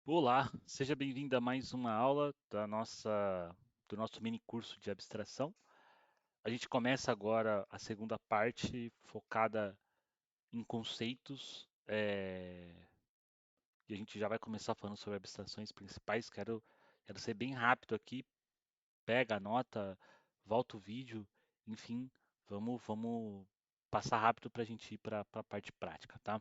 Olá, seja bem-vindo a mais uma aula do nosso mini curso de abstração. A gente começa agora a segunda parte focada em conceitos, e a gente já vai começar falando sobre abstrações principais. Quero ser bem rápido aqui, pega, anota, volta o vídeo, enfim, vamos passar rápido para a gente ir para a parte prática, tá?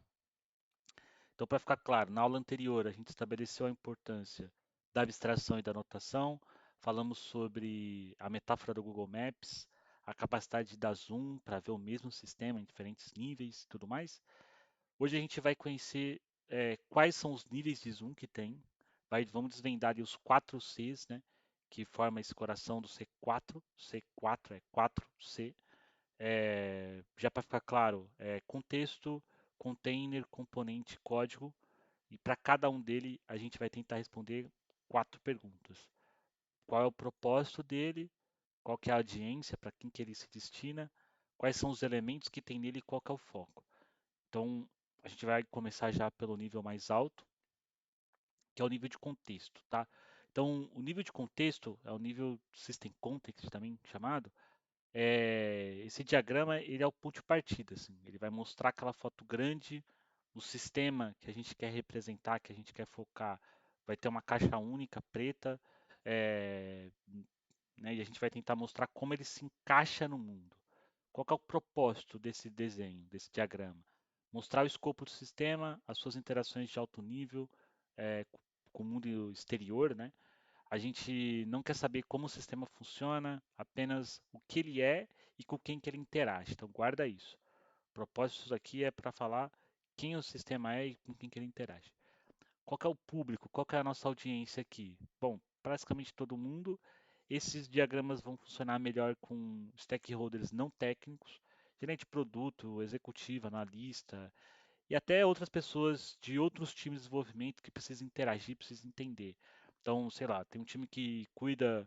Então, para ficar claro, na aula anterior a gente estabeleceu a importância da abstração e da notação, falamos sobre a metáfora do Google Maps, a capacidade de dar zoom para ver o mesmo sistema em diferentes níveis e tudo mais. Hoje a gente vai conhecer quais são os níveis de zoom que tem, vamos desvendar ali os 4 Cs, né, que forma esse coração do C4. C4 é 4C. Já para ficar claro, contexto, container, componente, código. E para cada um dele, a gente vai tentar responder 4 perguntas. Qual é o propósito dele? Qual que é a audiência? Para quem que ele se destina? Quais são os elementos que tem nele e qual que é o foco? Então, a gente vai começar já pelo nível mais alto, que é o nível de contexto, tá? Então, o nível de contexto é o nível System Context também chamado. Esse diagrama ele é o ponto de partida, assim. Ele vai mostrar aquela foto grande, o sistema que a gente quer representar, que a gente quer focar, vai ter uma caixa única preta, é, né, e a gente vai tentar mostrar como ele se encaixa no mundo. Qual que é o propósito desse desenho, desse diagrama? Mostrar o escopo do sistema, as suas interações de alto nível, é, com o mundo exterior, né? A gente não quer saber como o sistema funciona, apenas o que ele é e com quem que ele interage. Então guarda isso. O propósito disso aqui é para falar quem o sistema é e com quem que ele interage. Qual que é o público? Qual que é a nossa audiência aqui? Bom, praticamente todo mundo. Esses diagramas vão funcionar melhor com stakeholders não técnicos, gerente de produto, executivo, analista, e até outras pessoas de outros times de desenvolvimento que precisam interagir, precisam entender. Então, sei lá, tem um time que cuida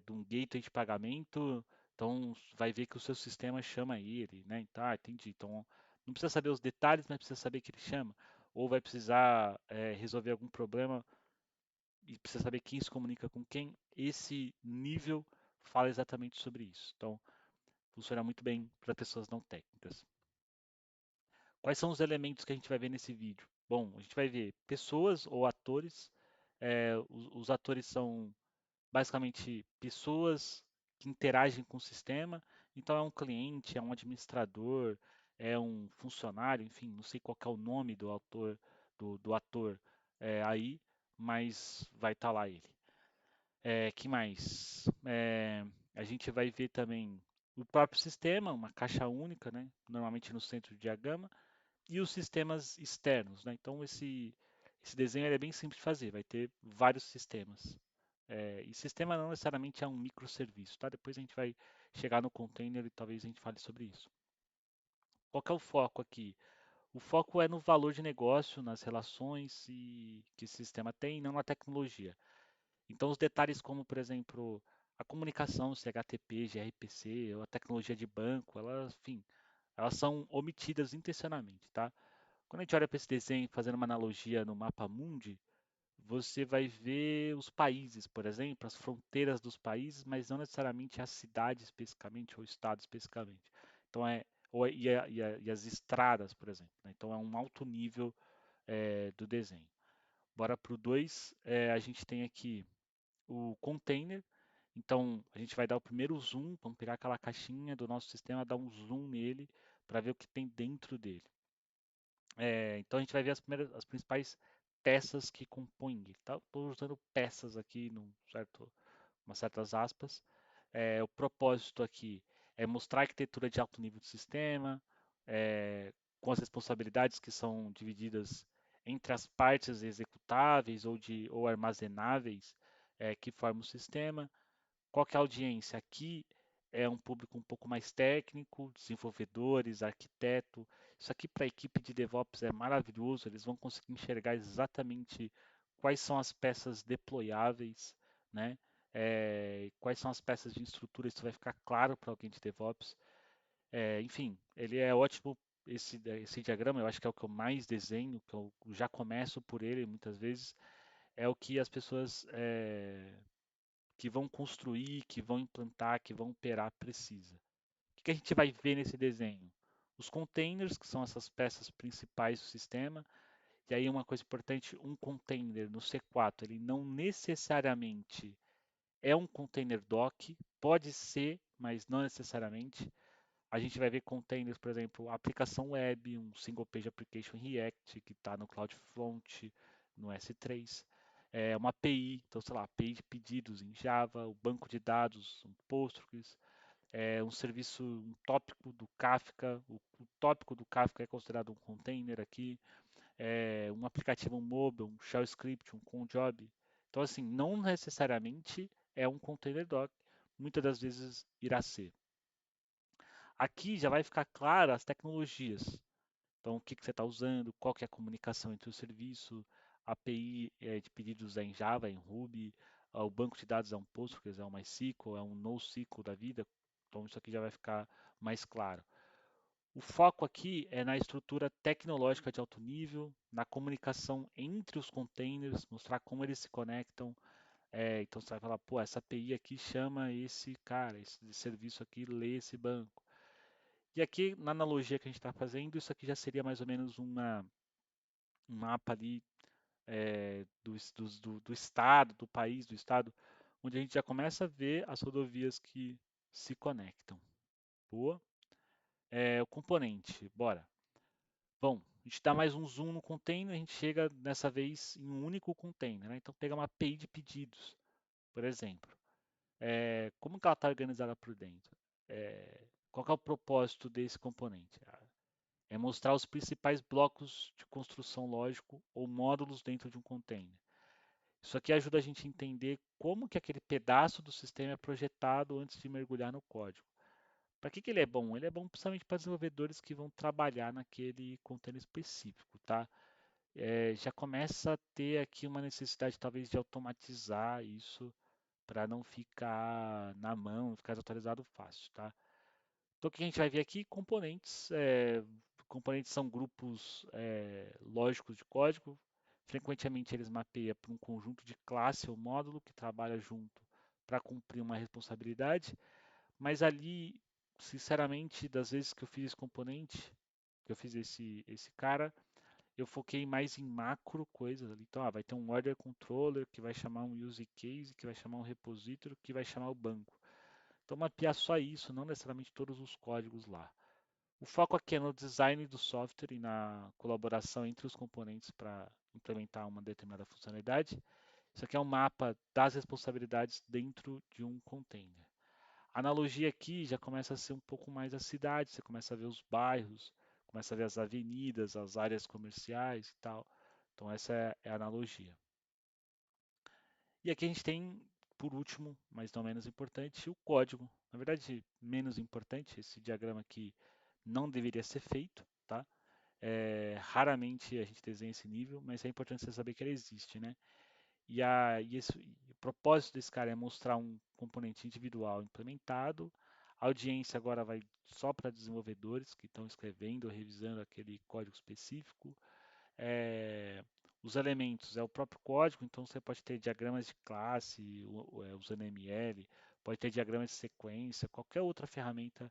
de um gateway de pagamento, então vai ver que o seu sistema chama ele, né? Então, entendi. Então, não precisa saber os detalhes, mas precisa saber que ele chama. Ou vai precisar resolver algum problema e precisa saber quem se comunica com quem. Esse nível fala exatamente sobre isso. Então, funciona muito bem para pessoas não técnicas. Quais são os elementos que a gente vai ver nesse vídeo? Bom, a gente vai ver pessoas ou atores. Os atores são basicamente pessoas que interagem com o sistema. Então, é um cliente, é um administrador, é um funcionário, enfim, não sei qual que é o nome do autor, do ator aí, mas vai estar lá ele. Que mais? A gente vai ver também o próprio sistema, uma caixa única, né? Normalmente no centro do diagrama e os sistemas externos, né? Então esse desenho ele é bem simples de fazer, vai ter vários sistemas. E sistema não necessariamente é um microserviço, tá? Depois a gente vai chegar no container e talvez a gente fale sobre isso. Qual que é o foco aqui? O foco é no valor de negócio, nas relações que esse sistema tem, não na tecnologia. Então os detalhes como, por exemplo, a comunicação, se é HTTP, gRPC, ou a tecnologia de banco, elas, enfim, elas são omitidas intencionalmente, tá? Quando a gente olha para esse desenho, fazendo uma analogia no mapa mundi, você vai ver os países, por exemplo, as fronteiras dos países, mas não necessariamente a cidade especificamente ou o estado especificamente. Então e as estradas, por exemplo, né? Então é um alto nível do desenho. Bora para o 2, a gente tem aqui o container. Então a gente vai dar o primeiro zoom, vamos pegar aquela caixinha do nosso sistema, dar um zoom nele para ver o que tem dentro dele. Então a gente vai ver as principais peças que compõem ele. Tá? Estou usando peças aqui, umas certas aspas. O propósito aqui é mostrar a arquitetura de alto nível do sistema, com as responsabilidades que são divididas entre as partes executáveis ou armazenáveis que formam o sistema. Qual que é a audiência? Aqui é um público um pouco mais técnico, desenvolvedores, arquiteto. Isso aqui para a equipe de DevOps é maravilhoso, eles vão conseguir enxergar exatamente quais são as peças deployáveis, né? Quais são as peças de estrutura, isso vai ficar claro para alguém de DevOps. Enfim, ele é ótimo, esse diagrama, eu acho que é o que eu mais desenho, que eu já começo por ele muitas vezes, é o que as pessoas que vão construir, que vão implantar, que vão operar precisa. O que a gente vai ver nesse desenho? Os containers, que são essas peças principais do sistema. E aí uma coisa importante, um container no C4, ele não necessariamente é um container doc, pode ser, mas não necessariamente. A gente vai ver containers, por exemplo, aplicação web, um single page application React que está no CloudFront, no S3. Uma API, então sei lá, API de pedidos em Java, o banco de dados, um Postgres, um serviço, um tópico do Kafka, o tópico do Kafka é considerado um container aqui, um aplicativo mobile, um shell script, um cron job. Então assim, não necessariamente é um container doc, muitas das vezes irá ser. Aqui já vai ficar clara as tecnologias. Então, o que você está usando, qual que é a comunicação entre o serviço, a API de pedidos é em Java, é em Ruby, o banco de dados é um Postgres, é um MySQL, é um NoSQL da vida. Então, isso aqui já vai ficar mais claro. O foco aqui é na estrutura tecnológica de alto nível, na comunicação entre os containers, mostrar como eles se conectam. Então, você vai falar, pô, essa API aqui chama esse cara, esse serviço aqui lê esse banco. E aqui, na analogia que a gente está fazendo, isso aqui já seria mais ou menos um mapa ali do estado, do país, do estado, onde a gente já começa a ver as rodovias que se conectam. Boa. O componente, bora. Bom, a gente dá mais um zoom no container, a gente chega dessa vez em um único container, né? Então, pegar uma API de pedidos, por exemplo. Como que ela está organizada por dentro? Qual que é o propósito desse componente? É mostrar os principais blocos de construção lógico ou módulos dentro de um container. Isso aqui ajuda a gente a entender como que aquele pedaço do sistema é projetado antes de mergulhar no código. Para que ele é bom? Ele é bom principalmente para desenvolvedores que vão trabalhar naquele container específico, tá? Já começa a ter aqui uma necessidade talvez de automatizar isso para não ficar na mão, não ficar atualizado fácil, tá? Então, o que a gente vai ver aqui? Componentes. Componentes são grupos lógicos de código. Frequentemente, eles mapeiam para um conjunto de classe ou módulo que trabalha junto para cumprir uma responsabilidade. Mas ali, sinceramente, das vezes que eu fiz esse componente, que eu fiz esse cara, eu foquei mais em macro coisas ali. Então, vai ter um order controller que vai chamar um use case, que vai chamar um repository, que vai chamar o banco. Então, mapear só isso, não necessariamente todos os códigos lá. O foco aqui é no design do software e na colaboração entre os componentes para implementar uma determinada funcionalidade. Isso aqui é um mapa das responsabilidades dentro de um container. A analogia aqui já começa a ser um pouco mais a cidade, você começa a ver os bairros, começa a ver as avenidas, as áreas comerciais e tal. Então essa é a analogia. E aqui a gente tem, por último, mas não menos importante, o código. Na verdade, menos importante, esse diagrama aqui não deveria ser feito, tá? Raramente a gente desenha esse nível, mas é importante você saber que ele existe, né? O propósito desse cara é mostrar um componente individual implementado. A audiência agora vai só para desenvolvedores que estão escrevendo ou revisando aquele código específico. É, os elementos é o próprio código, então você pode ter diagramas de classe, usando ML, pode ter diagramas de sequência, qualquer outra ferramenta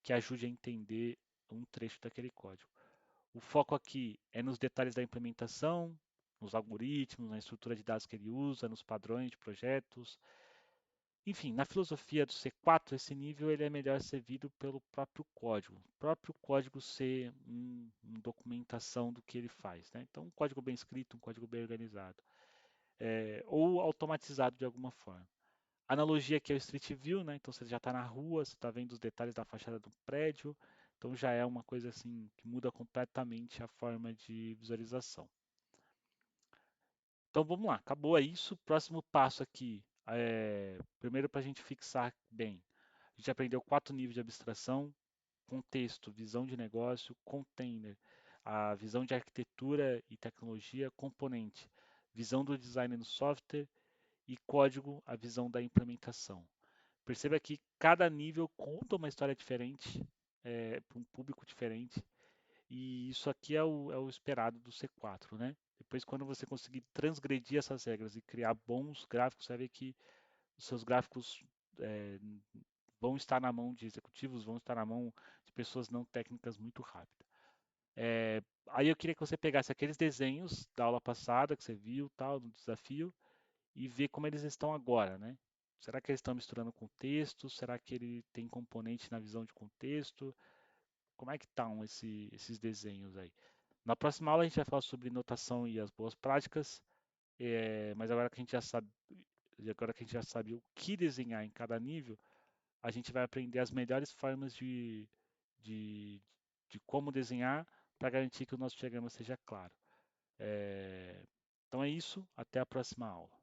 que ajude a entender um trecho daquele código. O foco aqui é nos detalhes da implementação, nos algoritmos, na estrutura de dados que ele usa, nos padrões de projetos. Enfim, na filosofia do C4, esse nível ele é melhor servido pelo próprio código. O próprio código ser uma documentação do que ele faz, né? Então, um código bem escrito, um código bem organizado. Ou automatizado de alguma forma. A analogia aqui é o Street View, né? Então você já está na rua, você está vendo os detalhes da fachada do prédio, então já é uma coisa assim que muda completamente a forma de visualização. Então vamos lá, acabou isso. Próximo passo aqui, primeiro para a gente fixar bem. A gente aprendeu 4 níveis de abstração: contexto, visão de negócio, container, a visão de arquitetura e tecnologia, componente, visão do design no software e código, a visão da implementação. Perceba que cada nível conta uma história diferente, para um público diferente, e isso aqui é o esperado do C4, né? Depois, quando você conseguir transgredir essas regras e criar bons gráficos, você vai ver que os seus gráficos é, vão estar na mão de executivos, vão estar na mão de pessoas não técnicas muito rápido. Aí eu queria que você pegasse aqueles desenhos da aula passada que você viu, tal, do desafio, e ver como eles estão agora, né? Será que eles estão misturando com texto? Será que ele tem componente na visão de contexto? Como é que estão esses desenhos aí? Na próxima aula a gente vai falar sobre notação e as boas práticas, mas agora que a gente já sabe o que desenhar em cada nível, a gente vai aprender as melhores formas de, de como desenhar para garantir que o nosso diagrama seja claro. Então é isso, até a próxima aula.